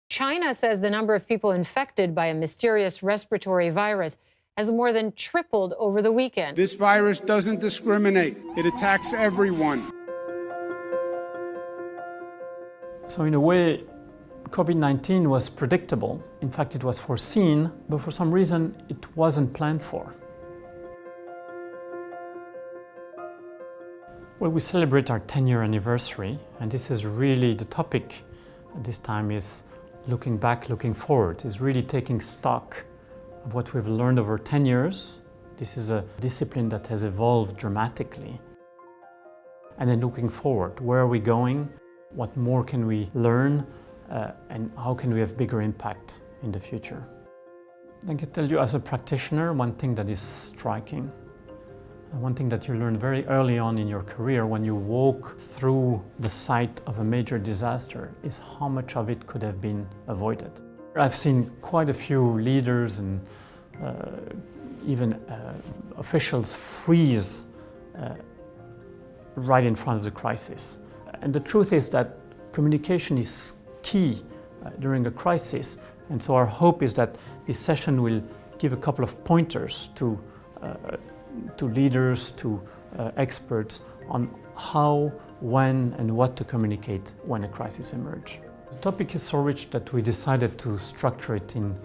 China says the number of people infected by a mysterious respiratory virus has more than tripled over the weekend. This virus doesn't discriminate. It attacks everyone. So in a way, COVID-19 was predictable. In fact, it was foreseen, but for some reason, it wasn't planned for. Well, we celebrate our 10-year anniversary, and this is really the topic at this time is looking back, looking forward, is really taking stock of what we've learned over 10 years. This is a discipline that has evolved dramatically. And then looking forward, where are we going? What more can we learn? And how can we have bigger impact in the future? I can tell you as a practitioner, one thing that is striking, one thing that you learn very early on in your career when you walk through the site of a major disaster is how much of it could have been avoided. I've seen quite a few leaders and even officials freeze right in front of the crisis. And the truth is that communication is key during a crisis. And so our hope is that this session will give a couple of pointers to leaders, to experts on how, when, and what to communicate when a crisis emerges. The topic is so rich that we decided to structure it in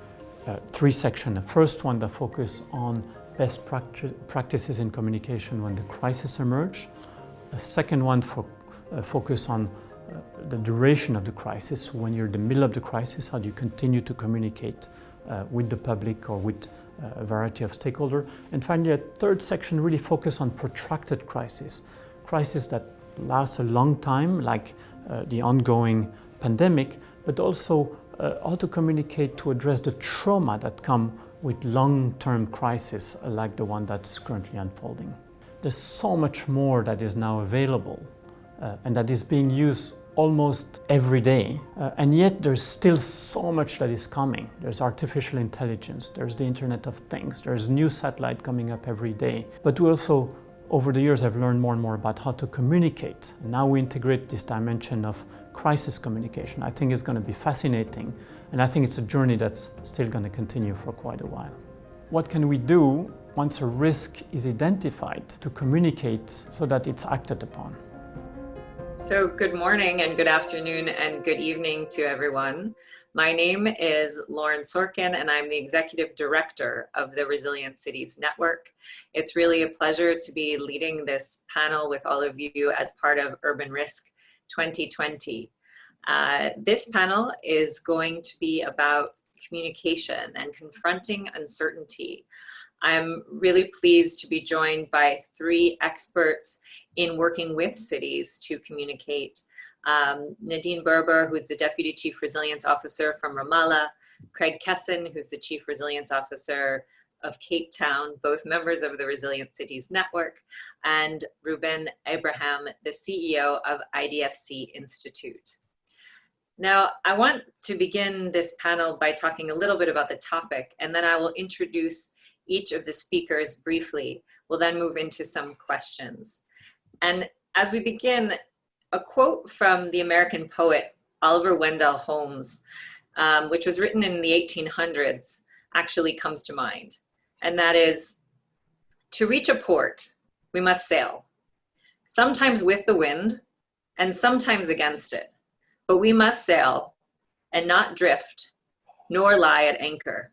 three sections. The first one that focus on best practices in communication when the crisis emerges. A second one focus on the duration of the crisis. When you're in the middle of the crisis, how do you continue to communicate with the public or with a variety of stakeholders? And finally, a third section really focus on protracted crises that last a long time, like the ongoing pandemic, but also how to communicate to address the trauma that come with long-term crisis like the one that's currently unfolding. There's so much more that is now available and that is being used almost every day. And yet there's still so much that is coming. There's artificial intelligence, there's the Internet of Things, there's new satellite coming up every day. But we also, over the years, have learned more and more about how to communicate. And now we integrate this dimension of crisis communication. I think it's going to be fascinating. And I think it's a journey that's still going to continue for quite a while. What can we do once a risk is identified to communicate so that it's acted upon? So good morning and good afternoon and good evening to everyone. My name is Lauren Sorkin and I'm the Executive Director of the Resilient Cities Network. It's really a pleasure to be leading this panel with all of you as part of Urban Risk 2020. This panel is going to be about communication and confronting uncertainty. I'm really pleased to be joined by three experts in working with cities to communicate. Nadine Berber, who's the Deputy Chief Resilience Officer from Ramallah, Craig Kesson, who's the Chief Resilience Officer of Cape Town, both members of the Resilient Cities Network, and Ruben Abraham, the CEO of IDFC Institute. Now, I want to begin this panel by talking a little bit about the topic, and then I will introduce each of the speakers briefly. We'll then move into some questions. And as we begin, a quote from the American poet Oliver Wendell Holmes, which was written in the 1800s, actually comes to mind. And that is, "To reach a port, we must sail, sometimes with the wind and sometimes against it. But we must sail and not drift, nor lie at anchor."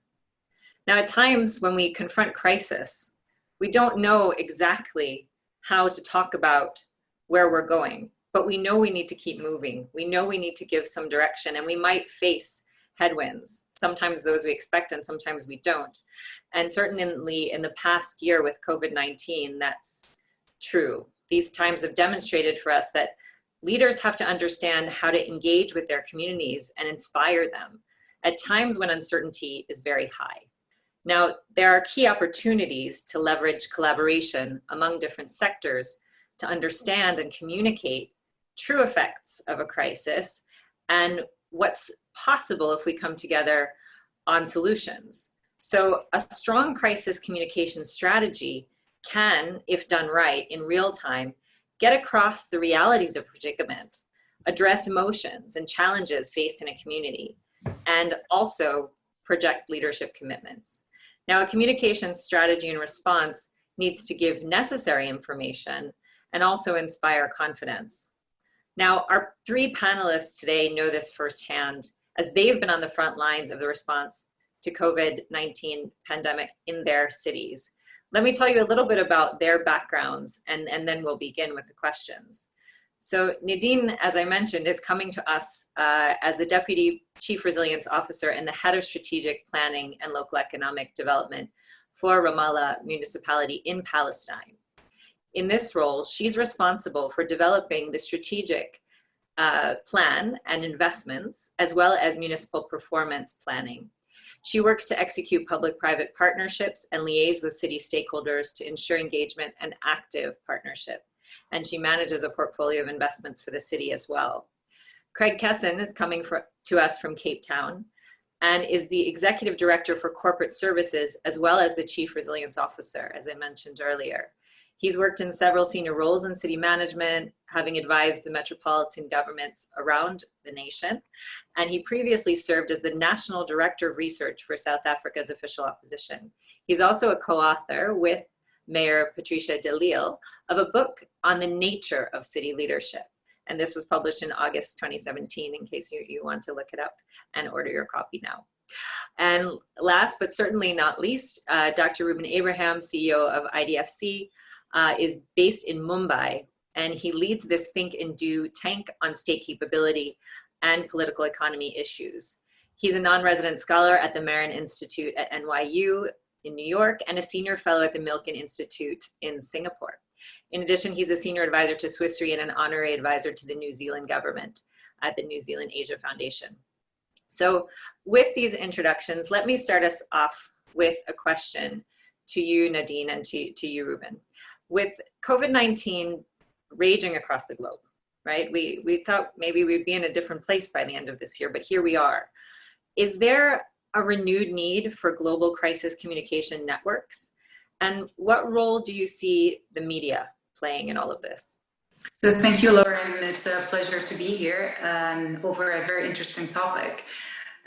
Now, at times when we confront crisis, we don't know exactly how to talk about where we're going, but we know we need to keep moving. We know we need to give some direction, and we might face headwinds, sometimes those we expect and sometimes we don't. And certainly in the past year with COVID-19, that's true. These times have demonstrated for us that leaders have to understand how to engage with their communities and inspire them at times when uncertainty is very high. Now, there are key opportunities to leverage collaboration among different sectors to understand and communicate true effects of a crisis and what's possible if we come together on solutions. So a strong crisis communication strategy can, if done right in real time, get across the realities of predicament, address emotions and challenges faced in a community, and also project leadership commitments. Now, a communications strategy and response needs to give necessary information and also inspire confidence. Now, our three panelists today know this firsthand, as they've been on the front lines of the response to COVID-19 pandemic in their cities. Let me tell you a little bit about their backgrounds, and then we'll begin with the questions. So Nadine, as I mentioned, is coming to us as the Deputy Chief Resilience Officer and the Head of Strategic Planning and Local Economic Development for Ramallah Municipality in Palestine. In this role, she's responsible for developing the strategic plan and investments, as well as municipal performance planning. She works to execute public-private partnerships and liaise with city stakeholders to ensure engagement and active partnership. And she manages a portfolio of investments for the city as well. Craig Kesson is coming to us from Cape Town and is the Executive Director for Corporate Services, as well as the Chief Resilience Officer, as I mentioned earlier. He's worked in several senior roles in city management, having advised the metropolitan governments around the nation. And he previously served as the National Director of Research for South Africa's official opposition. He's also a co-author with Mayor Patricia de Lille of a book on the nature of city leadership. And this was published in August 2017, in case you want to look it up and order your copy now. And last but certainly not least, Dr. Ruben Abraham, CEO of IDFC, is based in Mumbai, and he leads this Think and Do tank on state capability and political economy issues. He's a non-resident scholar at the Marin Institute at NYU in New York and a senior fellow at the Milken Institute in Singapore. In addition, he's a senior advisor to Swiss Re and an honorary advisor to the New Zealand government at the New Zealand Asia Foundation. So with these introductions, let me start us off with a question to you, Nadine, and to you, Ruben. With COVID-19 raging across the globe, right? We thought maybe we'd be in a different place by the end of this year, but here we are. Is there a renewed need for global crisis communication networks? And what role do you see the media playing in all of this? So thank you, Lauren. It's a pleasure to be here and over a very interesting topic.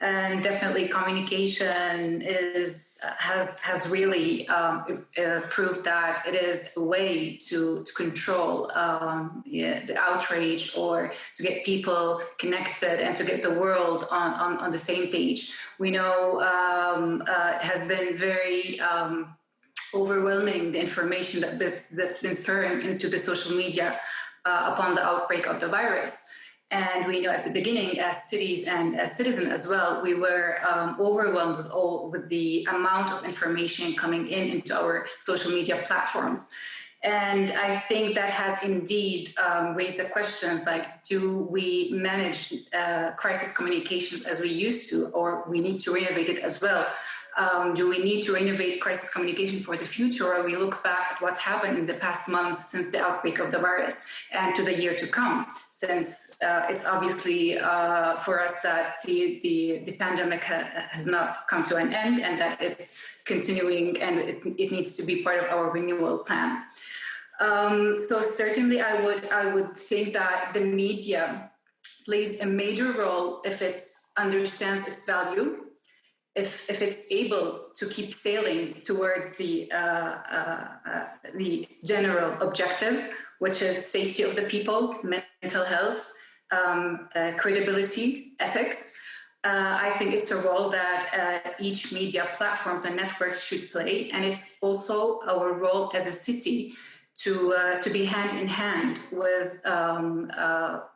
And definitely communication has really proved that it is a way to control the outrage, or to get people connected and to get the world on the same page. We know it has been very overwhelming, the information that's been spurring into the social media upon the outbreak of the virus. And we know at the beginning, as cities and as citizens as well, we were overwhelmed with the amount of information coming into our social media platforms. And I think that has indeed raised the questions like, do we manage crisis communications as we used to, or we need to renovate it as well? Do we need to renovate crisis communication for the future, or we look back at what's happened in the past months since the outbreak of the virus and to the year to come, since it's obviously for us that the pandemic has not come to an end, and that it's continuing, and it needs to be part of our renewal plan. So certainly I would think that the media plays a major role if it understands its value, if it's able to keep sailing towards the general objective, which is safety of the people, mental health, credibility, ethics. I think it's a role that each media platforms and networks should play, and it's also our role as a city to be hand in hand with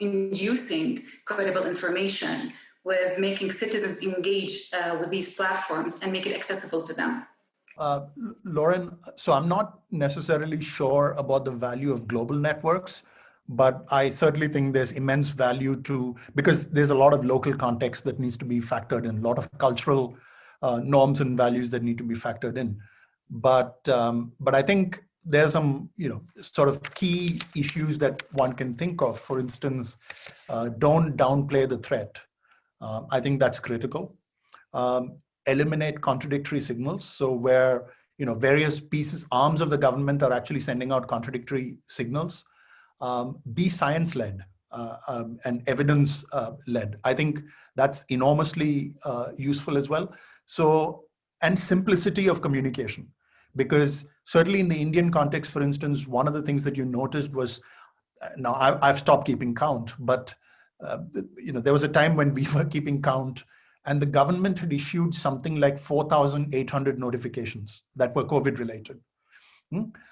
inducing credible information, with making citizens engage with these platforms and make it accessible to them. Lauren, so I'm not necessarily sure about the value of global networks, but I certainly think there's immense value because there's a lot of local context that needs to be factored in, a lot of cultural norms and values that need to be factored in. But I think there's some, sort of key issues that one can think of. For instance, don't downplay the threat. I think that's critical. Eliminate contradictory signals. So where, various arms of the government are actually sending out contradictory signals. Be science-led. and evidence led. I think that's enormously useful as well. So, and simplicity of communication, because certainly in the Indian context, for instance, one of the things that you noticed was, now I've stopped keeping count, but there was a time when we were keeping count, and the government had issued something like 4,800 notifications that were COVID related.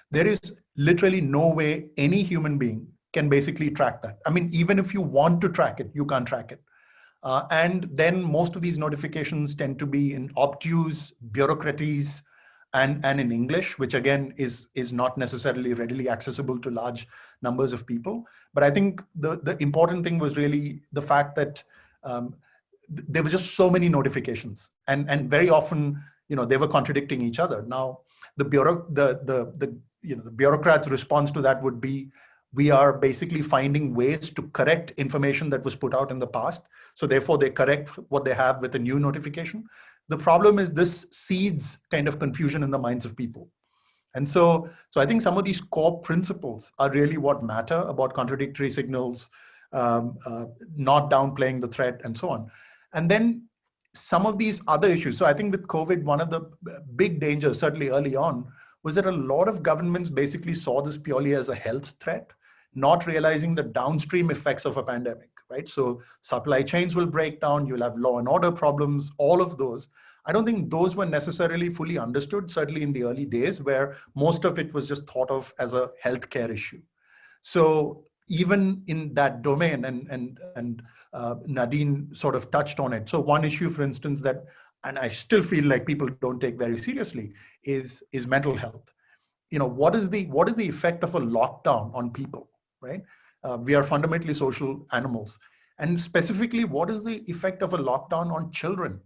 There is literally no way any human being can basically track that. I mean, even if you want to track it, you can't track it. And then most of these notifications tend to be in obtuse bureaucraties and in English, which again is not necessarily readily accessible to large numbers of people. But I think the important thing was really the fact that there were just so many notifications, and very often, they were contradicting each other. Now, the bureaucrats' response to that would be, we are basically finding ways to correct information that was put out in the past. So therefore, they correct what they have with a new notification. The problem is this seeds kind of confusion in the minds of people. And so I think some of these core principles are really what matter about contradictory signals, not downplaying the threat, and so on. And then some of these other issues. So I think with COVID, one of the big dangers, certainly early on, was that a lot of governments basically saw this purely as a health threat, not realizing the downstream effects of a pandemic, right? So supply chains will break down, you'll have law and order problems, all of those. I don't think those were necessarily fully understood, certainly in the early days, where most of it was just thought of as a healthcare issue. So even in that domain, and Nadine sort of touched on it. So one issue, for instance, that, and I still feel like people don't take very seriously, is mental health. What is the effect of a lockdown on people, right? We are fundamentally social animals. And specifically, what is the effect of a lockdown on children,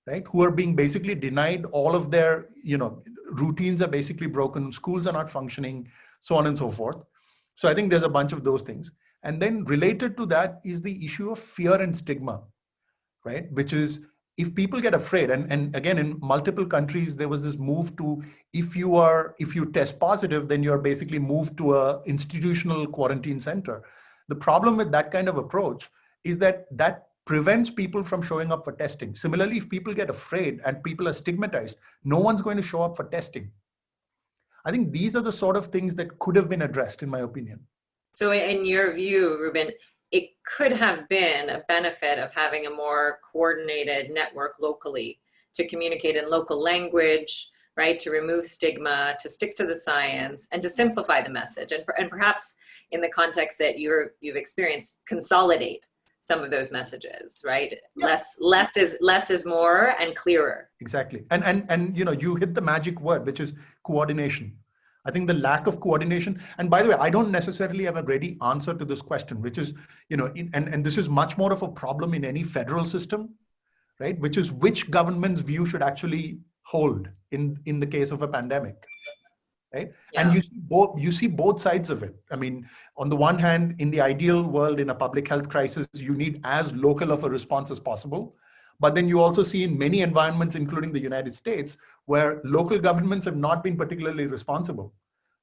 right? Who are being basically denied all of their, routines are basically broken, schools are not functioning, so on and so forth. So I think there's a bunch of those things. And then related to that is the issue of fear and stigma, right? Which is, if people get afraid, and again, in multiple countries, there was this move to, if you test positive, then you're basically moved to a institutional quarantine center. The problem with that kind of approach is that prevents people from showing up for testing. Similarly, if people get afraid and people are stigmatized, no one's going to show up for testing. I think these are the sort of things that could have been addressed, in my opinion. So in your view, Ruben, it could have been a benefit of having a more coordinated network locally to communicate in local language, right? To remove stigma, to stick to the science, and to simplify the message. And perhaps in the context that you've experienced, consolidate some of those messages, right? Yeah. Less is more and clearer. Exactly. And you hit the magic word, which is coordination. I think the lack of coordination, and by the way, I don't necessarily have a ready answer to this question, which is, and this is much more of a problem in any federal system, right? Which is, which government's view should actually hold in the case of a pandemic, right? Yeah. And you see both sides of it. I mean, on the one hand, in the ideal world, in a public health crisis, you need as local of a response as possible. But then you also see in many environments, including the United States, where local governments have not been particularly responsible.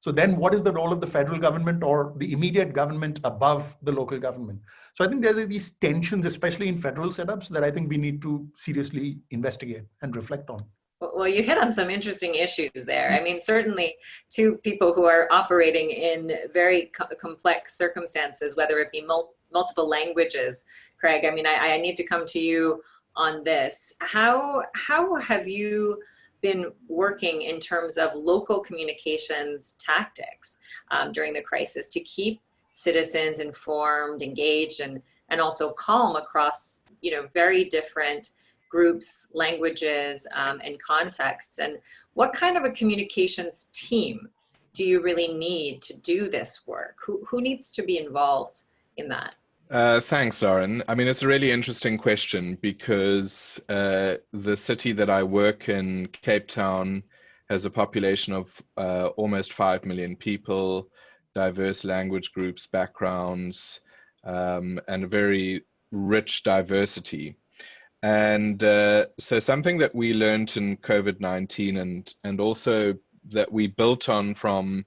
So then what is the role of the federal government or the immediate government above the local government? So I think there's these tensions, especially in federal setups, that I think we need to seriously investigate and reflect on. Well, you hit on some interesting issues there. I mean, certainly two people who are operating in very complex circumstances, whether it be multiple languages. Craig, I mean, I need to come to you on this. How have you been working in terms of local communications tactics during the crisis to keep citizens informed, engaged, and also calm across, very different groups, languages, and contexts? And what kind of a communications team do you really need to do this work? Who needs to be involved in that? Thanks, Lauren. I mean, it's a really interesting question because the city that I work in, Cape Town, has a population of almost 5 million people, diverse language groups, backgrounds, and a very rich diversity. And so something that we learned in COVID-19 and also that we built on from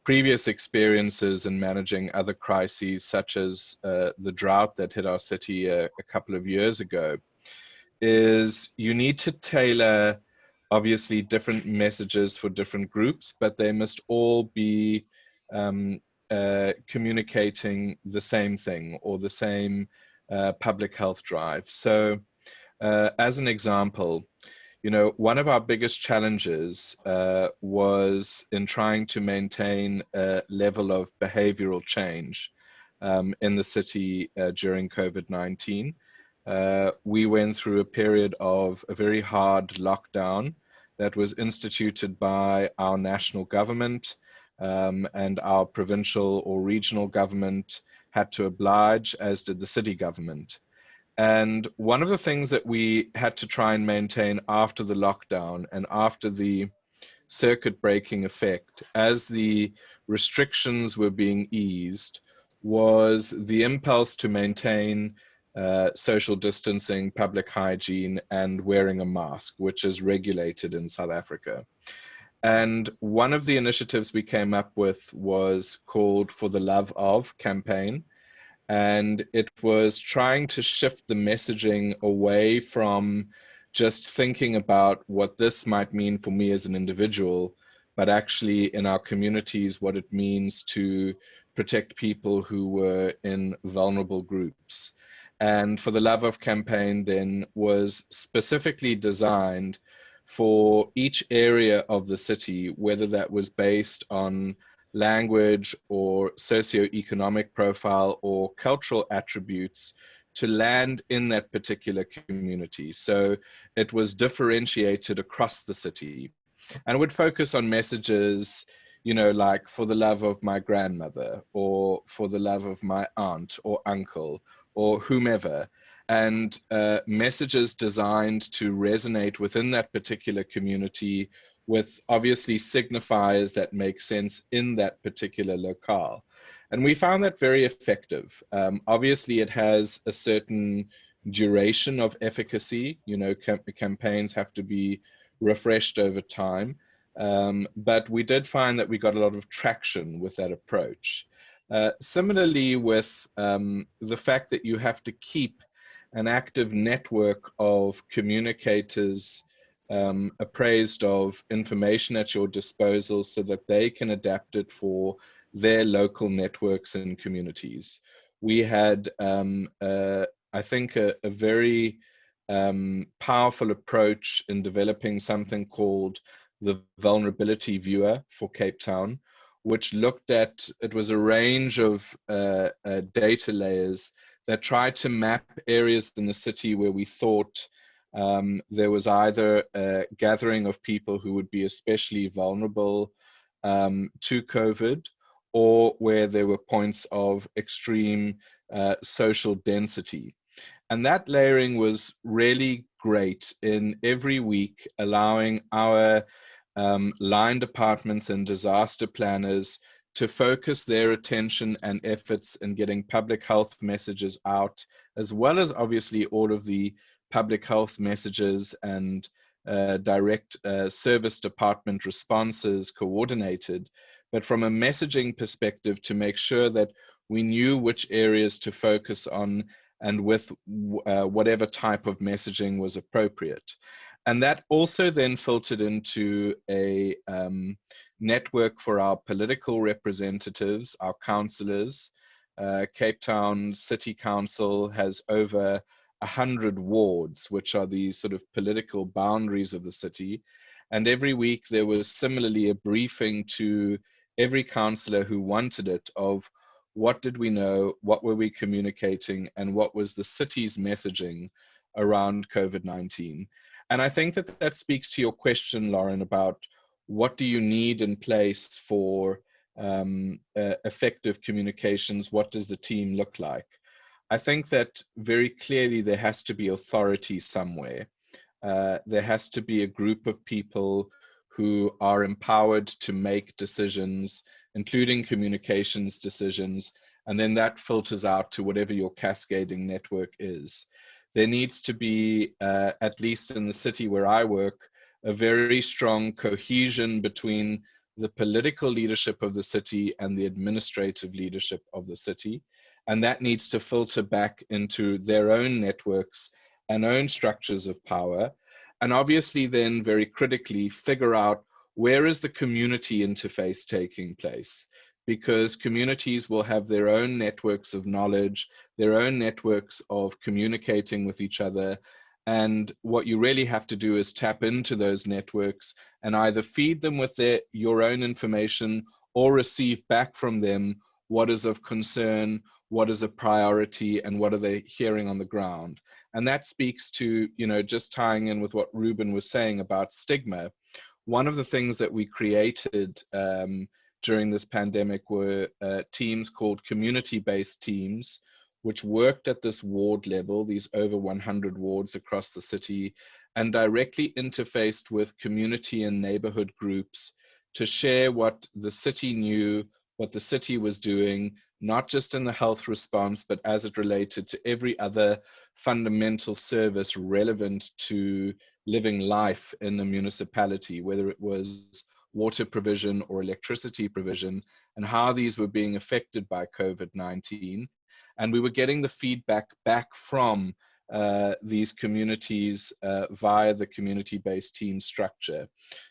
previous experiences in managing other crises, such as the drought that hit our city a couple of years ago, is you need to tailor obviously different messages for different groups, but they must all be communicating the same thing or the same public health drive. So as an example, one of our biggest challenges was in trying to maintain a level of behavioral change in the city during COVID-19. We went through a period of a very hard lockdown that was instituted by our national government, and our provincial or regional government had to oblige, as did the city government. And one of the things that we had to try and maintain after the lockdown and after the circuit breaking effect, as the restrictions were being eased, was the impulse to maintain social distancing, public hygiene, and wearing a mask, which is regulated in South Africa. And one of the initiatives we came up with was called For the Love Of campaign. And it was trying to shift the messaging away from just thinking about what this might mean for me as an individual, but actually in our communities, what it means to protect people who were in vulnerable groups. And For the Love Of campaign then was specifically designed for each area of the city, whether that was based on language or socioeconomic profile or cultural attributes, to land in that particular community. So it was differentiated across the city and would focus on messages, like for the love of my grandmother, or for the love of my aunt or uncle or whomever, and messages designed to resonate within that particular community with obviously signifiers that make sense in that particular locale. And we found that very effective. Obviously, it has a certain duration of efficacy. Campaigns have to be refreshed over time. But we did find that we got a lot of traction with that approach. Similarly, with the fact that you have to keep an active network of communicators appraised of information at your disposal so that they can adapt it for their local networks and communities. We had, I think, a very powerful approach in developing something called the Vulnerability Viewer for Cape Town, which looked at, it was a range of data layers that tried to map areas in the city where we thought there was either a gathering of people who would be especially vulnerable to COVID, or where there were points of extreme social density. And that layering was really great in every week, allowing our line departments and disaster planners to focus their attention and efforts in getting public health messages out, as well as obviously all of the public health messages and direct service department responses coordinated, but from a messaging perspective to make sure that we knew which areas to focus on and with whatever type of messaging was appropriate. And that also then filtered into a network for our political representatives, our councillors. Cape Town City Council has over 100 wards, which are the sort of political boundaries of the city. And every week there was similarly a briefing to every councillor who wanted it of what did we know, what were we communicating, and what was the city's messaging around COVID-19. And I think that that speaks to your question, Lauren, about what do you need in place for effective communications? What does the team look like? I think that very clearly there has to be authority somewhere. There has to be a group of people who are empowered to make decisions, including communications decisions, and then that filters out to whatever your cascading network is. There needs to be, at least in the city where I work, a very strong cohesion between the political leadership of the city and the administrative leadership of the city. And that needs to filter back into their own networks and own structures of power. And obviously then very critically figure out where is the community interface taking place, because communities will have their own networks of knowledge, their own networks of communicating with each other. And what you really have to do is tap into those networks and either feed them with your own information or receive back from them what is of concern, what is a priority, and what are they hearing on the ground. And that speaks to, just tying in with what Ruben was saying about stigma. One of the things that we created during this pandemic were teams called community-based teams, which worked at this ward level, these over 100 wards across the city, and directly interfaced with community and neighborhood groups to share what the city knew, what the city was doing, not just in the health response, but as it related to every other fundamental service relevant to living life in the municipality, whether it was water provision or electricity provision, and how these were being affected by COVID-19. And we were getting the feedback back from these communities via the community-based team structure.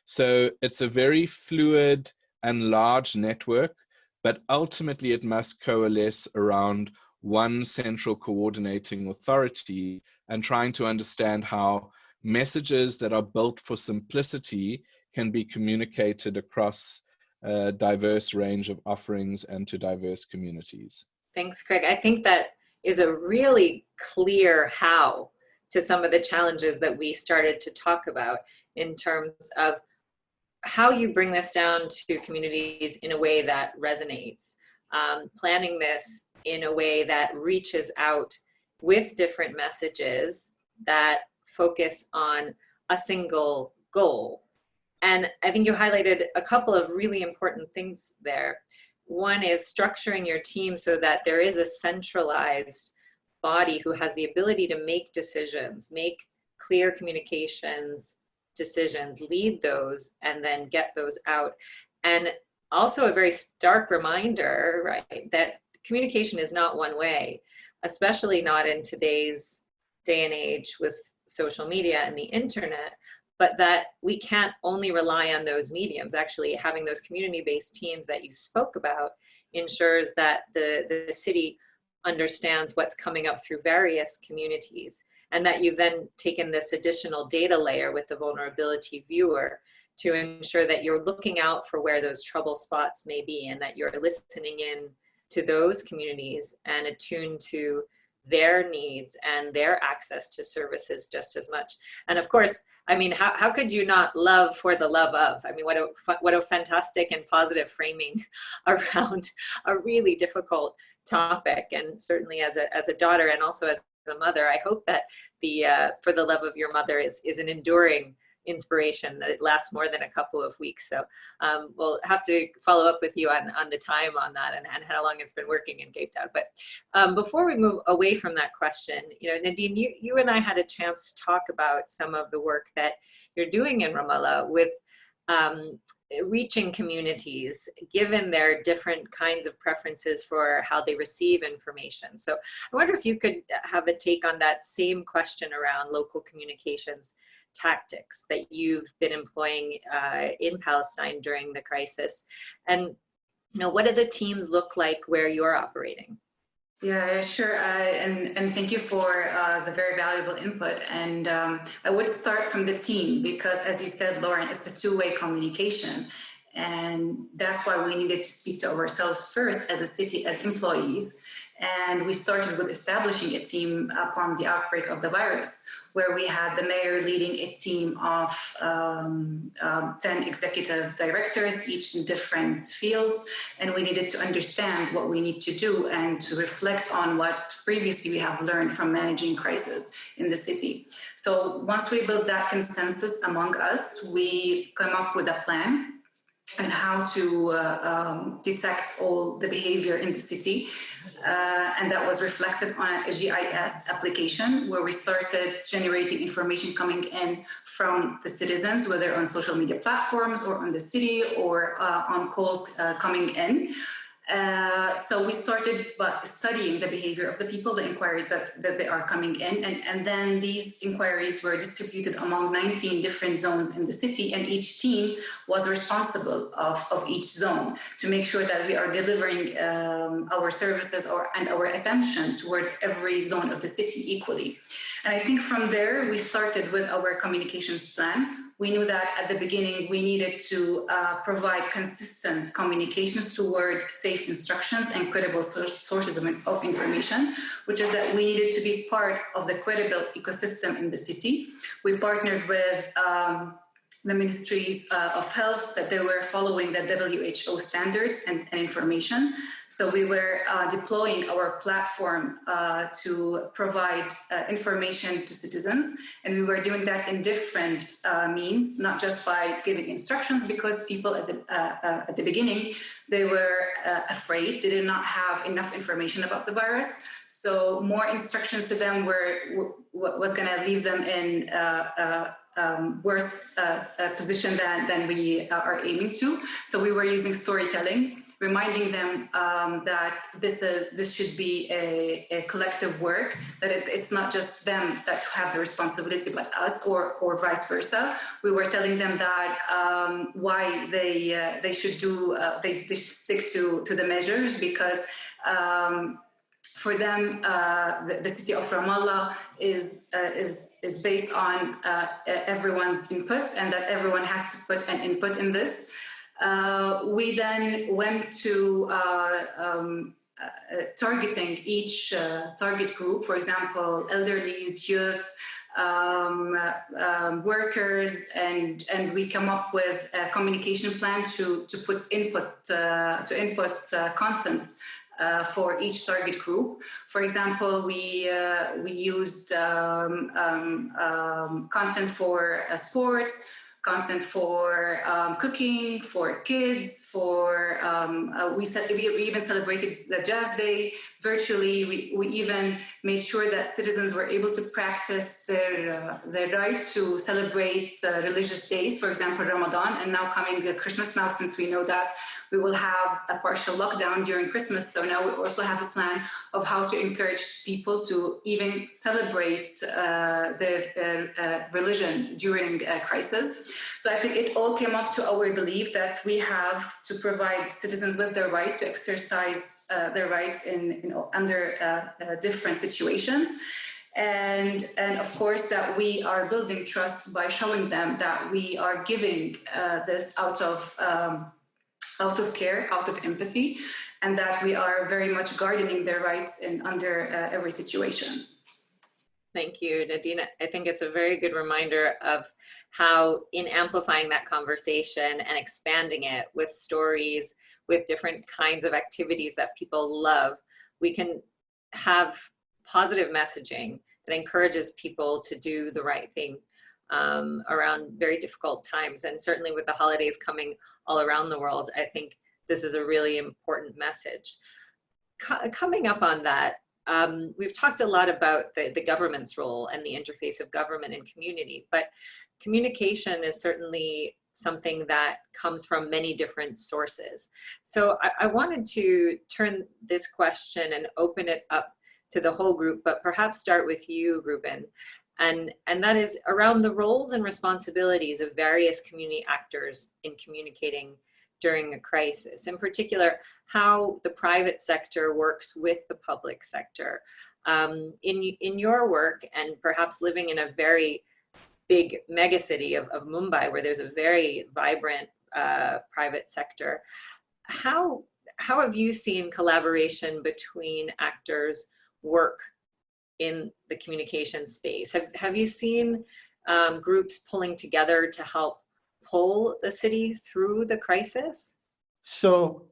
So it's a very fluid and large network, but ultimately it must coalesce around one central coordinating authority and trying to understand how messages that are built for simplicity can be communicated across a diverse range of offerings and to diverse communities. Thanks, Craig. I think that is a really clear how to some of the challenges that we started to talk about in terms of how you bring this down to communities in a way that resonates, planning this in a way that reaches out with different messages that focus on a single goal. And I think you highlighted a couple of really important things there. One is structuring your team so that there is a centralized body who has the ability to make decisions, make clear communications decisions, lead those, and then get those out. And also a very stark reminder, right, that communication is not one way, especially not in today's day and age with social media and the internet, but that we can't only rely on those mediums. Actually, having those community-based teams that you spoke about ensures that the city understands what's coming up through various communities, and that you've then taken this additional data layer with the vulnerability viewer to ensure that you're looking out for where those trouble spots may be, and that you're listening in to those communities and attuned to their needs and their access to services just as much. And of course, I mean, how could you not love for the love of? I mean, what a fantastic and positive framing around a really difficult topic. And certainly as a daughter and also as a mother, I hope that the For the Love of Your Mother is an enduring inspiration, that it lasts more than a couple of weeks. So we'll have to follow up with you on the time on that and how long it's been working in Cape Town. But before we move away from that question, Nadine, you and I had a chance to talk about some of the work that you're doing in Ramallah with reaching communities, given their different kinds of preferences for how they receive information. So I wonder if you could have a take on that same question around local communications tactics that you've been employing in Palestine during the crisis. And what do the teams look like where you're operating? Yeah, sure. And thank you for the very valuable input. And I would start from the team because, as you said, Lauren, it's a two-way communication. And that's why we needed to speak to ourselves first as a city, as employees. And we started with establishing a team upon the outbreak of the virus, where we had the mayor leading a team of 10 executive directors, each in different fields. And we needed to understand what we need to do and to reflect on what previously we have learned from managing crisis in the city. So once we built that consensus among us, we come up with a plan. and how to detect all the behavior in the city. And that was reflected on a GIS application where we started generating information coming in from the citizens, whether on social media platforms or on the city or on calls coming in. So we started by studying the behavior of the people, the inquiries that they are coming in, and then these inquiries were distributed among 19 different zones in the city, and each team was responsible of each zone to make sure that we are delivering our services and our attention towards every zone of the city equally. And I think from there, we started with our communications plan. We knew that at the beginning, we needed to provide consistent communications toward safe instructions and credible sources of information, which is that we needed to be part of the credible ecosystem in the city. We partnered with the ministries of health, that they were following the WHO standards and information. So we were deploying our platform to provide information to citizens. And we were doing that in different means, not just by giving instructions, because people at the beginning, they were afraid. They did not have enough information about the virus. So more instructions to them was going to leave them in worse position than we are aiming to. So we were using storytelling, reminding them that this should be a collective work, that it's not just them that have the responsibility, but us, or vice versa. We were telling them that why they should do they should stick to the measures, because for them, the city of Ramallah is based on everyone's input, and that everyone has to put an input in this. We then went to targeting each target group, for example, elderlies, youth, workers, and we come up with a communication plan to put input content for each target group. For example, we used content for sports, content for cooking, for kids, for we even celebrated the Jazz Day virtually. We even made sure that citizens were able to practice their right to celebrate religious days, for example, Ramadan, and now coming Christmas, now since we know that we will have a partial lockdown during Christmas. So now we also have a plan of how to encourage people to even celebrate their religion during a crisis. So I think it all came up to our belief that we have to provide citizens with their right to exercise their rights under different situations. And of course that we are building trust by showing them that we are giving this out of care, out of empathy, and that we are very much gardening their rights under every situation. Thank you, Nadine. I think it's a very good reminder of how, in amplifying that conversation and expanding it with stories, with different kinds of activities that people love, we can have positive messaging that encourages people to do the right thing around very difficult times. And certainly with the holidays coming all around the world, I think this is a really important message. Coming up on that, we've talked a lot about the government's role and the interface of government and community, but communication is certainly something that comes from many different sources. So I wanted to turn this question and open it up to the whole group, but perhaps start with you, Ruben. And that is around the roles and responsibilities of various community actors in communicating during a crisis. In particular, how the private sector works with the public sector. In your work, and perhaps living in a very big megacity of Mumbai, where there's a very vibrant private sector, how have you seen collaboration between actors work in the communication space? Have you seen groups pulling together to help pull the city through the crisis? So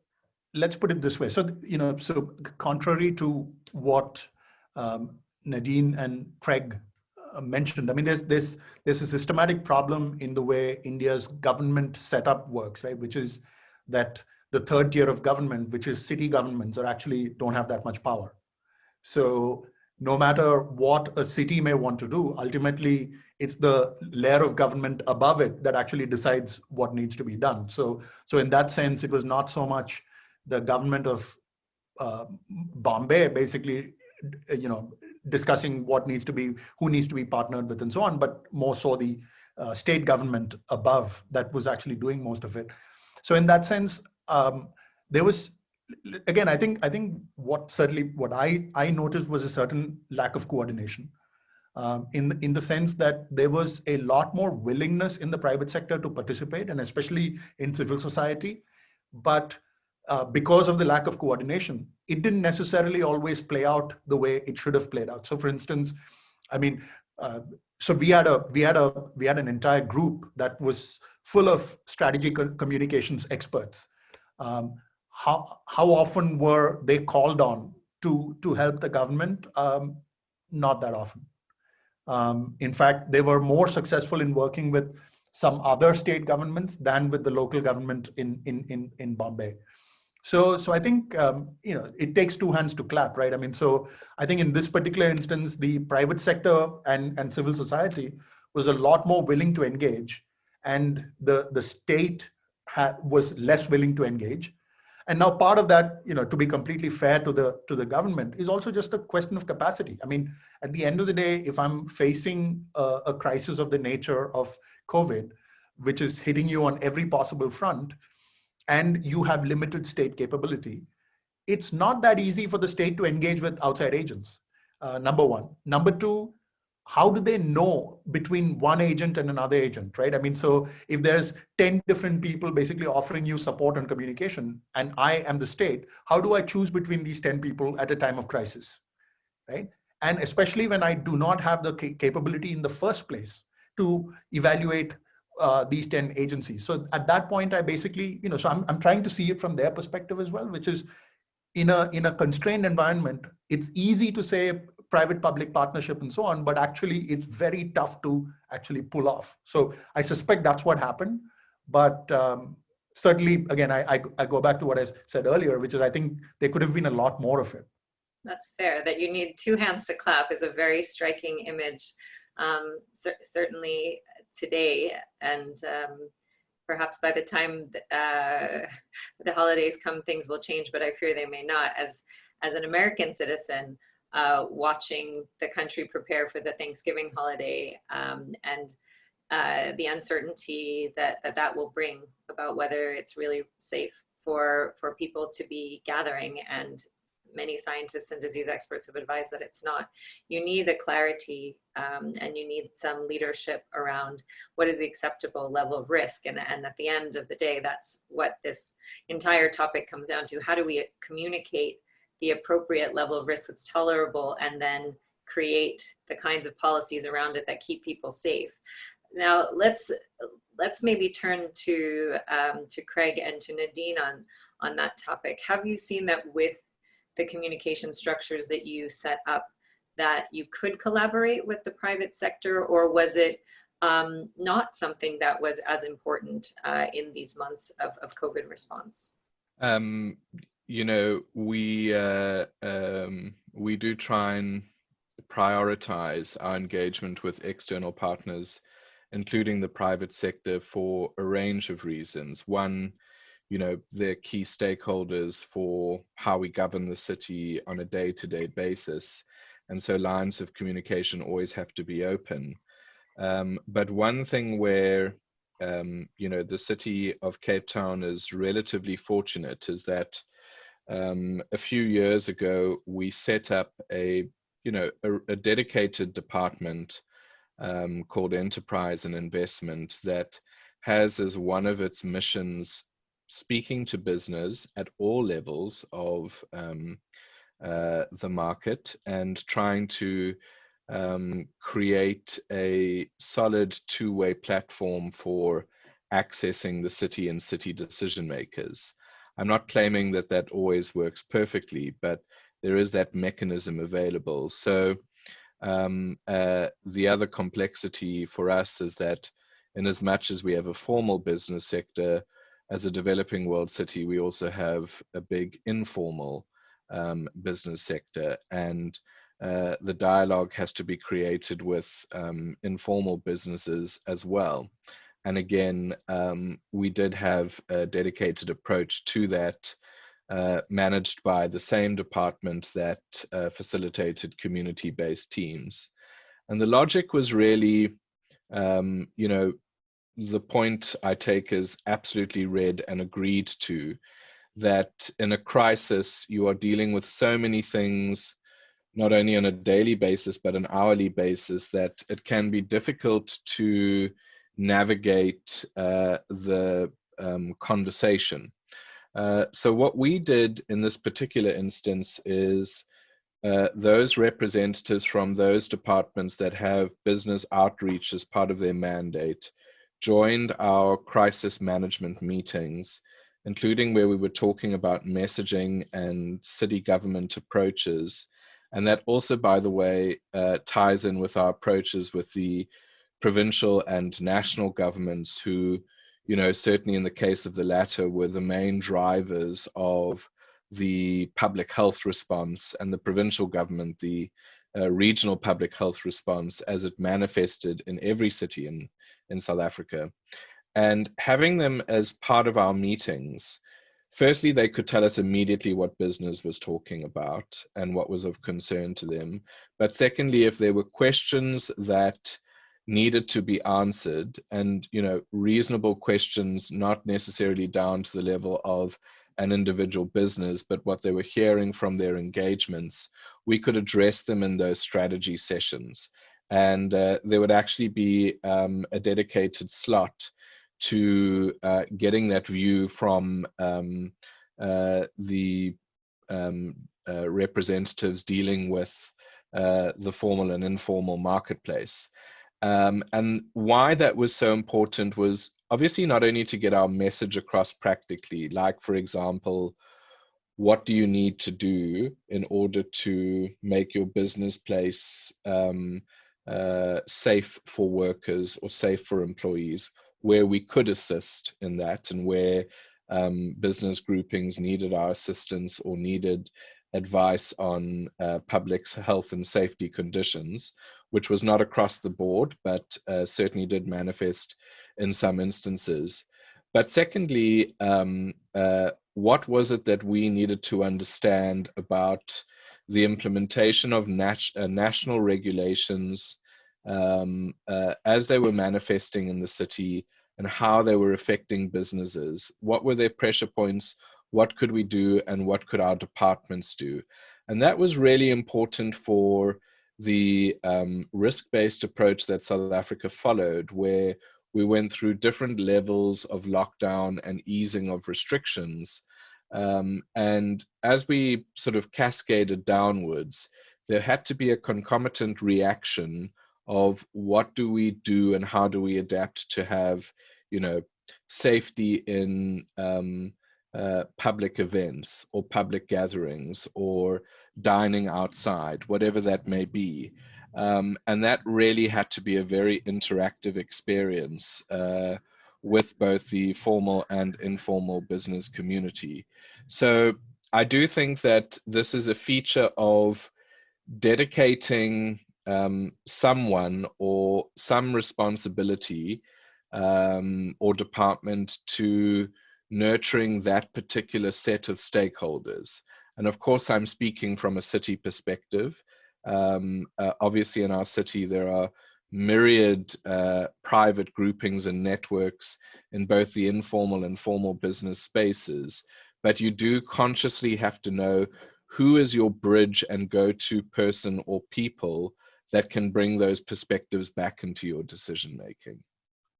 let's put it this way. So, so contrary to what Nadine and Craig mentioned, I mean, there's a systematic problem in the way India's government setup works, right? Which is that the third tier of government, which is city governments, are actually don't have that much power. So no matter what a city may want to do, ultimately it's the layer of government above it that actually decides what needs to be done. So in that sense, it was not so much the government of Bombay basically, discussing what needs to be, who needs to be partnered with and so on, but more so the state government above that was actually doing most of it. So in that sense, there was, again, I think what I noticed was a certain lack of coordination, in the sense that there was a lot more willingness in the private sector to participate, and especially in civil society, but because of the lack of coordination, it didn't necessarily always play out the way it should have played out. So, for instance, I mean, so we had an entire group that was full of strategic communications experts. How often were they called on to help the government? Not that often. In fact, they were more successful in working with some other state governments than with the local government in Bombay. So I think, it takes two hands to clap, right? I mean, so I think in this particular instance, the private sector and civil society was a lot more willing to engage, and the state was less willing to engage. And now part of that, to be completely fair to the government, is also just a question of capacity. I mean, at the end of the day, if I'm facing a crisis of the nature of COVID, which is hitting you on every possible front, and you have limited state capability, it's not that easy for the state to engage with outside agents, number one. Number two, how do they know between one agent and another agent, right? I mean, so if there's 10 different people basically offering you support and communication, and I am the state, how do I choose between these 10 people at a time of crisis, right? And especially when I do not have the capability in the first place to evaluate these 10 agencies. So at that point, I basically, so I'm trying to see it from their perspective as well, which is in a constrained environment, it's easy to say private-public partnership and so on, but actually it's very tough to actually pull off. So I suspect that's what happened. But certainly, again, I go back to what I said earlier, which is I think there could have been a lot more of it. That's fair. That you need two hands to clap is a very striking image, certainly today. And perhaps by the time the holidays come, things will change, but I fear they may not. As an American citizen, watching the country prepare for the Thanksgiving holiday, and the uncertainty that will bring about whether it's really safe for people to be gathering, and many scientists and disease experts have advised that it's not. You need a clarity, and you need some leadership around what is the acceptable level of risk. And at the end of the day, that's what this entire topic comes down to. How do we communicate the appropriate level of risk that's tolerable, and then create the kinds of policies around it that keep people safe? Now, let's maybe turn to Craig and to Nadine on that topic. Have you seen that with the communication structures that you set up, that you could collaborate with the private sector, or was it not something that was as important in these months of COVID response? We do try and prioritize our engagement with external partners, including the private sector, for a range of reasons. One, they're key stakeholders for how we govern the city on a day-to-day basis. And so lines of communication always have to be open. But one thing where, the city of Cape Town is relatively fortunate is that a few years ago, we set up a dedicated department called Enterprise and Investment that has as one of its missions speaking to business at all levels of the market, and trying to create a solid two-way platform for accessing the city and city decision makers. I'm not claiming that always works perfectly, but there is that mechanism available. So The other complexity for us is that in as much as we have a formal business sector, as a developing world city, we also have a big informal business sector, and the dialogue has to be created with informal businesses as well. And again, we did have a dedicated approach to that, managed by the same department that facilitated community-based teams. And the logic was really, you know, the point I take is absolutely read and agreed to, that in a crisis, you are dealing with so many things, not only on a daily basis, but an hourly basis, that it can be difficult to navigate the conversation. So what we did in this particular instance is those representatives from those departments that have business outreach as part of their mandate joined our crisis management meetings, including where we were talking about messaging and city government approaches. And that also, by the way, ties in with our approaches with the provincial and national governments who, you know, certainly in the case of the latter, were the main drivers of the public health response, and the provincial government, the regional public health response as it manifested in every city in South Africa. And having them as part of our meetings, firstly, they could tell us immediately what business was talking about and what was of concern to them. But secondly, if there were questions that needed to be answered, and, you know, reasonable questions, not necessarily down to the level of an individual business, but what they were hearing from their engagements, we could address them in those strategy sessions. And there would actually be a dedicated slot to getting that view from the representatives dealing with the formal and informal marketplace. And why that was so important was obviously not only to get our message across practically, like, for example, what do you need to do in order to make your business place safe for workers or safe for employees, where we could assist in that, and where business groupings needed our assistance or needed advice on public health and safety conditions, which was not across the board, but certainly did manifest in some instances. But secondly, what was it that we needed to understand about the implementation of national regulations as they were manifesting in the city, and how they were affecting businesses? What were their pressure points? What could we do, and what could our departments do? And that was really important for the risk-based approach that South Africa followed, where we went through different levels of lockdown and easing of restrictions. And as we sort of cascaded downwards, there had to be a concomitant reaction of what do we do and how do we adapt to have, you know, safety in public events or public gatherings or dining outside, whatever that may be. And that really had to be a very interactive experience with both the formal and informal business community. So I do think that this is a feature of dedicating someone or some responsibility or department to nurturing that particular set of stakeholders. And of course, I'm speaking from a city perspective. Obviously, in our city, there are myriad private groupings and networks in both the informal and formal business spaces, but you do consciously have to know who is your bridge and go-to person or people that can bring those perspectives back into your decision making.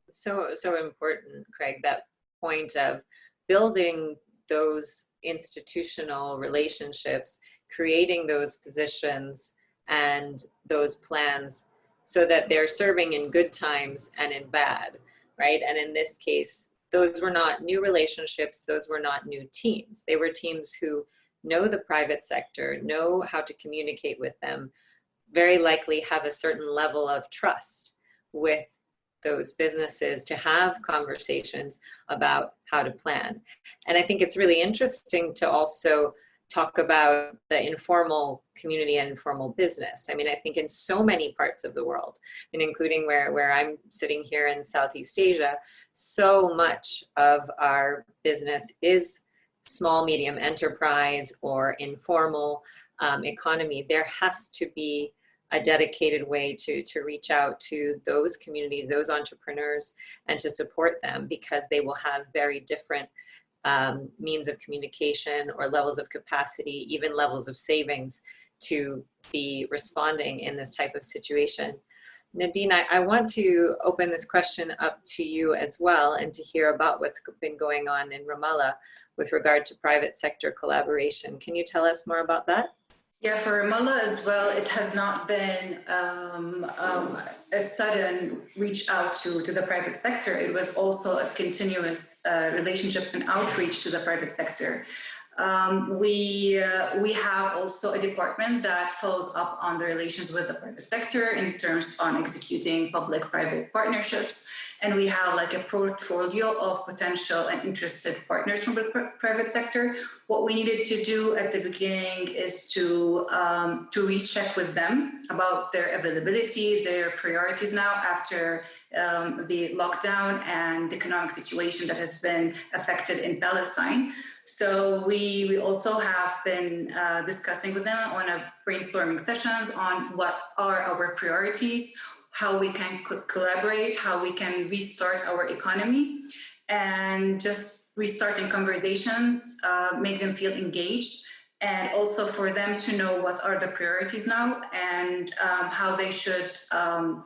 So important, Craig, that point of building those institutional relationships, creating those positions and those plans so that they're serving in good times and in bad, right? And in this case, those were not new relationships, those were not new teams. They were teams who know the private sector, know how to communicate with them, very likely have a certain level of trust with those businesses to have conversations about how to plan. And I think it's really interesting to also talk about the informal community and informal business. I mean, I think in so many parts of the world, and including where I'm sitting here in Southeast Asia, so much of our business is small, medium enterprise or informal economy. There has to be a dedicated way to reach out to those communities, those entrepreneurs, and to support them, because they will have very different means of communication or levels of capacity, even levels of savings to be responding in this type of situation. Nadine, I want to open this question up to you as well, and to hear about what's been going on in Ramallah with regard to private sector collaboration. Can you tell us more about that? Yeah, for Ramallah as well, it has not been a sudden reach out to the private sector. It was also a continuous relationship and outreach to the private sector. We have also a department that follows up on the relations with the private sector in terms on executing public-private partnerships. And we have like a portfolio of potential and interested partners from the private sector. What we needed to do at the beginning is to recheck with them about their availability, their priorities now after the lockdown and the economic situation that has been affected in Palestine. So we also have been discussing with them on a brainstorming sessions on what are our priorities, how we can collaborate, how we can restart our economy, and just restarting conversations, make them feel engaged, and also for them to know what are the priorities now and how they should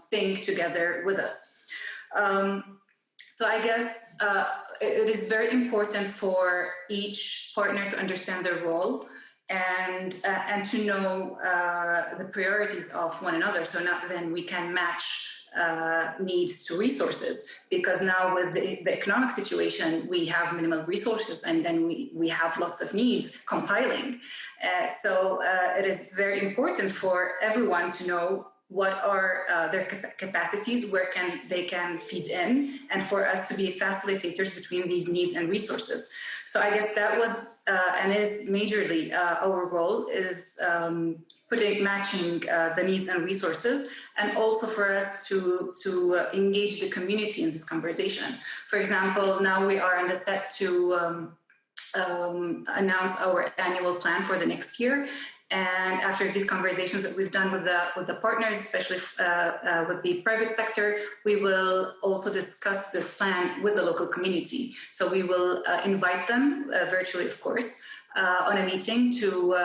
think together with us. So I guess it is very important for each partner to understand their role and to know the priorities of one another. So now then we can match needs to resources, because now with the economic situation, we have minimal resources and then we have lots of needs compiling. So it is very important for everyone to know what are their capacities, where they can feed in, and for us to be facilitators between these needs and resources. So I guess that was and is majorly our role, is matching the needs and resources, and also for us to engage the community in this conversation. For example, now we are on the set to announce our annual plan for the next year. And after these conversations that we've done with the partners, especially with the private sector, we will also discuss this plan with the local community. So we will invite them virtually, of course, on a meeting to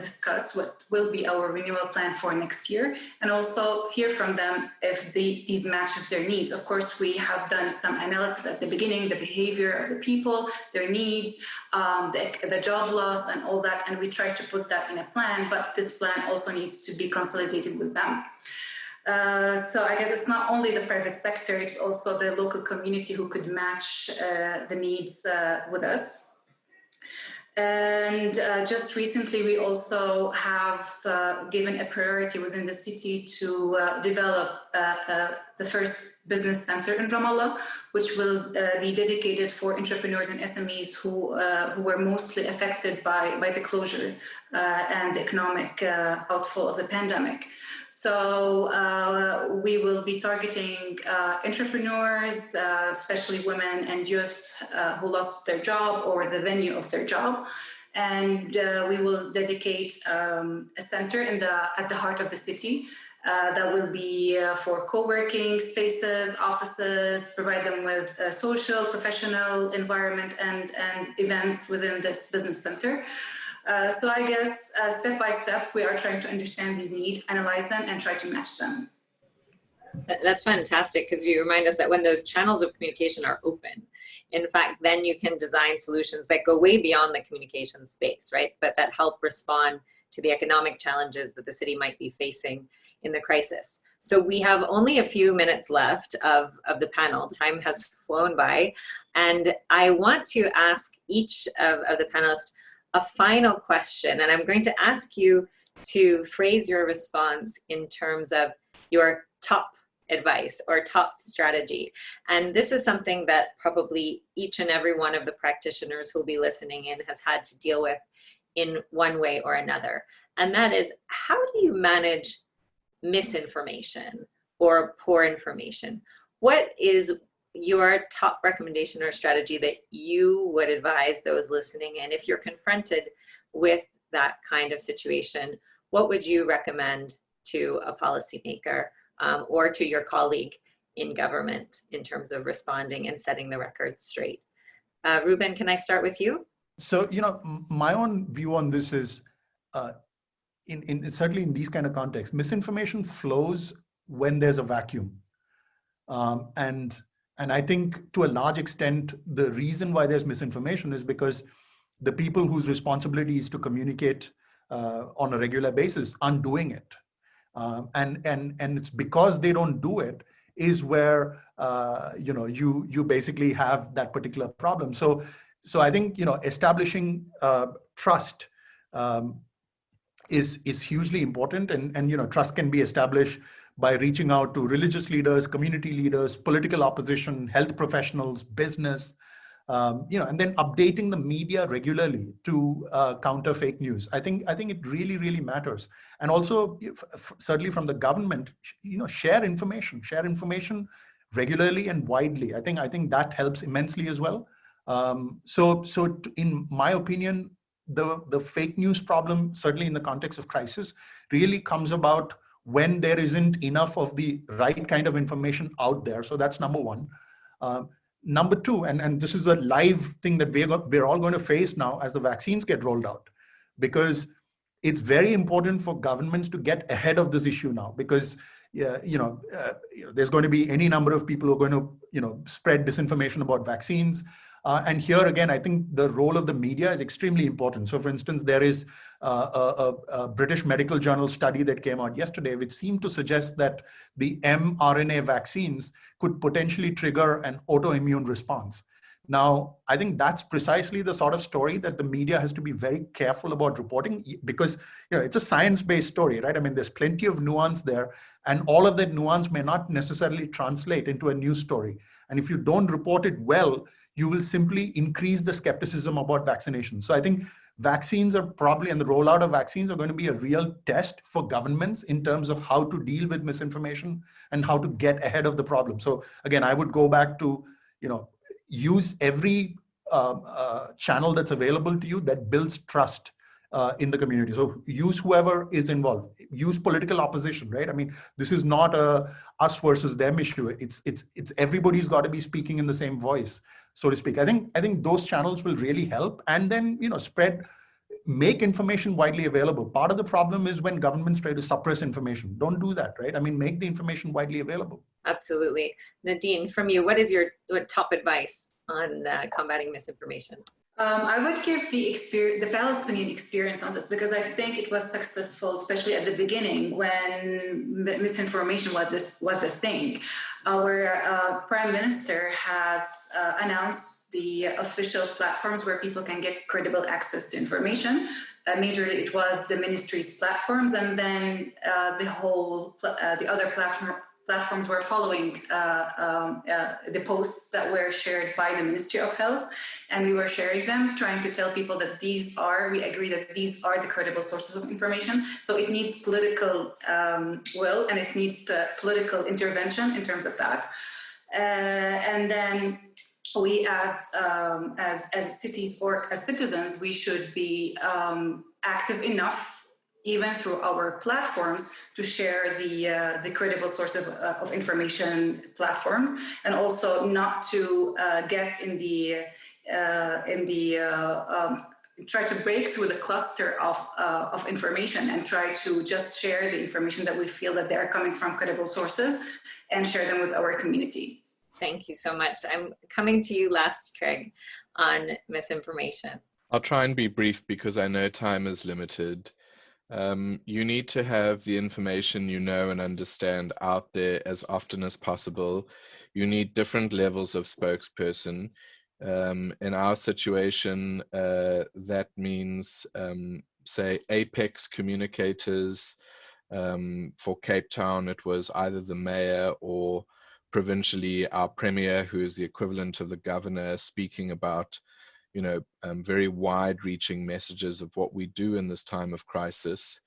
discuss what will be our renewal plan for next year, and also hear from them if these matches their needs. Of course, we have done some analysis at the beginning, the behavior of the people, their needs, the job loss and all that, and we try to put that in a plan, but this plan also needs to be consolidated with them. So I guess it's not only the private sector, it's also the local community who could match the needs with us. And just recently, we also have given a priority within the city to develop the first business center in Ramallah, which will be dedicated for entrepreneurs and SMEs who were mostly affected by the closure and the economic outflow of the pandemic. So we will be targeting entrepreneurs, especially women and youth who lost their job or the venue of their job. And we will dedicate a center at the heart of the city that will be for co-working spaces, offices, provide them with a social, professional environment and events within this business center. So I guess step by step, we are trying to understand these needs, analyze them, and try to match them. That's fantastic, because you remind us that when those channels of communication are open, in fact, then you can design solutions that go way beyond the communication space, right? But that help respond to the economic challenges that the city might be facing in the crisis. So we have only a few minutes left of the panel. Time has flown by. And I want to ask each of the panelists a final question, and I'm going to ask you to phrase your response in terms of your top advice or top strategy. And this is something that probably each and every one of the practitioners who will be listening in has had to deal with in one way or another. And that is, how do you manage misinformation or poor information? What is your top recommendation or strategy that you would advise those listening in? If you're confronted with that kind of situation, what would you recommend to a policymaker or to your colleague in government in terms of responding and setting the record straight? Ruben, can I start with you? So, my own view on this is, certainly in these kind of contexts, misinformation flows when there's a vacuum. And I think to a large extent, the reason why there's misinformation is because the people whose responsibility is to communicate on a regular basis aren't doing it. And it's because they don't do it is where, you basically have that particular problem. So I think, establishing trust is hugely important. And trust can be established by reaching out to religious leaders, community leaders, political opposition, health professionals, business, and then updating the media regularly to counter fake news. I think it really, really matters. And also, certainly from the government, share information regularly and widely. I think that helps immensely as well. So in my opinion, the fake news problem, certainly in the context of crisis, really comes about when there isn't enough of the right kind of information out there. So that's number one. Number two, and this is a live thing that we're all going to face now as the vaccines get rolled out, because it's very important for governments to get ahead of this issue now, because there's going to be any number of people who are going to spread disinformation about vaccines. And here again, I think the role of the media is extremely important. So for instance, there is a British Medical Journal study that came out yesterday, which seemed to suggest that the mRNA vaccines could potentially trigger an autoimmune response. Now, I think that's precisely the sort of story that the media has to be very careful about reporting, because it's a science-based story, right? I mean, there's plenty of nuance there, and all of that nuance may not necessarily translate into a news story. And if you don't report it well, you will simply increase the skepticism about vaccination. So I think vaccines are probably, and the rollout of vaccines are going to be a real test for governments in terms of how to deal with misinformation and how to get ahead of the problem. So again, I would go back to, use every channel that's available to you that builds trust in the community. So use whoever is involved. Use political opposition, right? I mean, this is not a us versus them issue. It's everybody's got to be speaking in the same voice, so to speak. I think those channels will really help, and then make information widely available. Part of the problem is when governments try to suppress information. Don't do that, right? I mean, make the information widely available. Absolutely. Nadine, from you, what is your top advice on combating misinformation? I would give the Palestinian experience on this, because I think it was successful, especially at the beginning when misinformation was the thing. Our Prime Minister has announced the official platforms where people can get credible access to information. Majorly, it was the ministry's platforms, and then the other platforms were following the posts that were shared by the Ministry of Health, and we were sharing them, trying to tell people that we agree that these are the credible sources of information. So it needs political will, and it needs political intervention in terms of that. And then we as cities or as citizens, we should be active enough, even through our platforms, to share the credible source of information platforms, and also not to get in the try to break through the cluster of information and try to just share the information that we feel that they are coming from credible sources and share them with our community. Thank you so much. I'm coming to you last, Craig, on misinformation. I'll try and be brief because I know time is limited. You need to have the information you know and understand out there as often as possible. You need different levels of spokesperson. In our situation, that means say, apex communicators. For Cape Town, it was either the mayor or provincially our premier, who is the equivalent of the governor, speaking about, very wide-reaching messages of what we do in this time of crisis.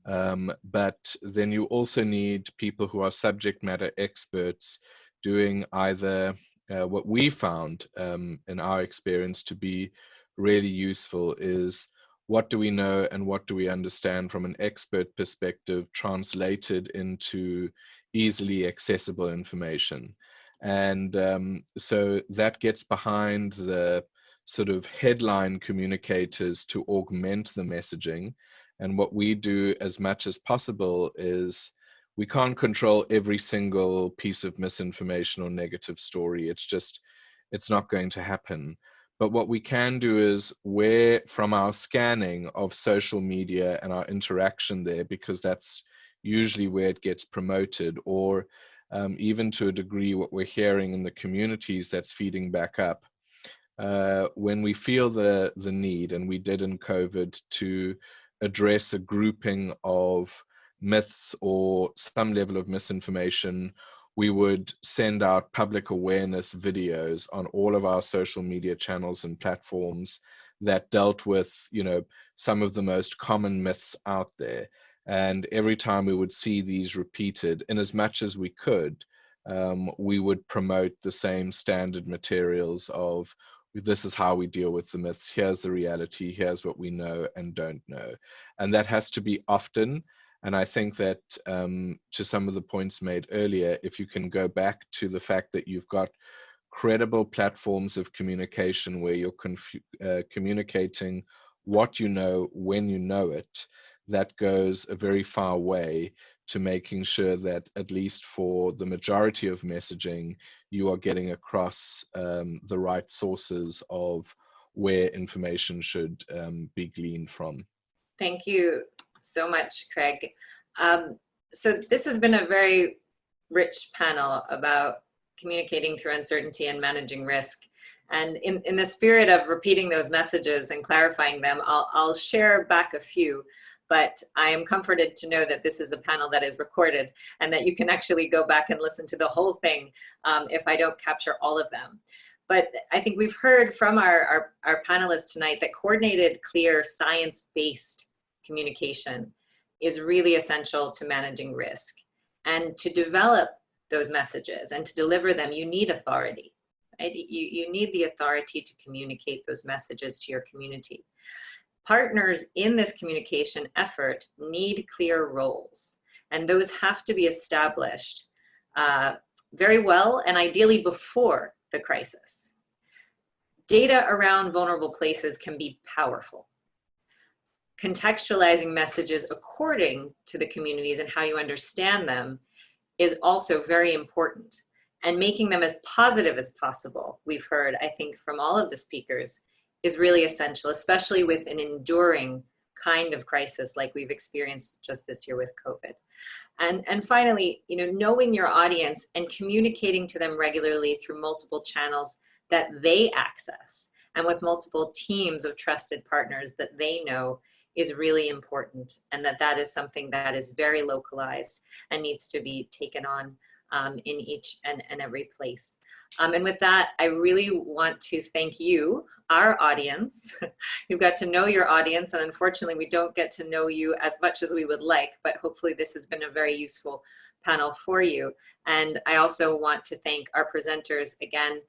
But then you also need people who are subject matter experts doing either what we found in our experience to be really useful is what do we know and what do we understand from an expert perspective translated into easily accessible information. And so that gets behind the sort of headline communicators to augment the messaging. And what we do as much as possible is we can't control every single piece of misinformation or negative story. It's not going to happen. But what we can do is where from our scanning of social media and our interaction there, because that's usually where it gets promoted, or even to a degree what we're hearing in the communities that's feeding back up, when we feel the need, and we did in COVID, to address a grouping of myths or some level of misinformation, we would send out public awareness videos on all of our social media channels and platforms that dealt with, some of the most common myths out there. And every time we would see these repeated, in as much as we could, we would promote the same standard materials of, this is how we deal with the myths, here's the reality, here's what we know and don't know. And that has to be often. And I think that to some of the points made earlier, if you can go back to the fact that you've got credible platforms of communication where you're communicating what you know when you know it, that goes a very far way to making sure that at least for the majority of messaging, you are getting across the right sources of where information should be gleaned from. Thank you so much, Craig. So this has been a very rich panel about communicating through uncertainty and managing risk. And in the spirit of repeating those messages and clarifying them, I'll share back a few, but I am comforted to know that this is a panel that is recorded and that you can actually go back and listen to the whole thing if I don't capture all of them. But I think we've heard from our panelists tonight that coordinated, clear, science-based communication is really essential to managing risk. And to develop those messages and to deliver them, you need authority, right? You need the authority to communicate those messages to your community. Partners in this communication effort need clear roles, and those have to be established very well and ideally before the crisis. Data around vulnerable places can be powerful. Contextualizing messages according to the communities and how you understand them is also very important. And making them as positive as possible, we've heard, I think, from all of the speakers, is really essential, especially with an enduring kind of crisis like we've experienced just this year with COVID. And finally, knowing your audience and communicating to them regularly through multiple channels that they access and with multiple teams of trusted partners that they know is really important, and that is something that is very localized and needs to be taken on in each and every place. And with that, I really want to thank you, our audience. You've got to know your audience, and unfortunately we don't get to know you as much as we would like, but hopefully this has been a very useful panel for you. And I also want to thank our presenters again.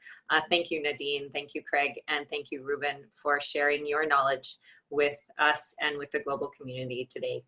Thank you, Nadine, thank you, Craig, and thank you, Ruben, for sharing your knowledge with us and with the global community today.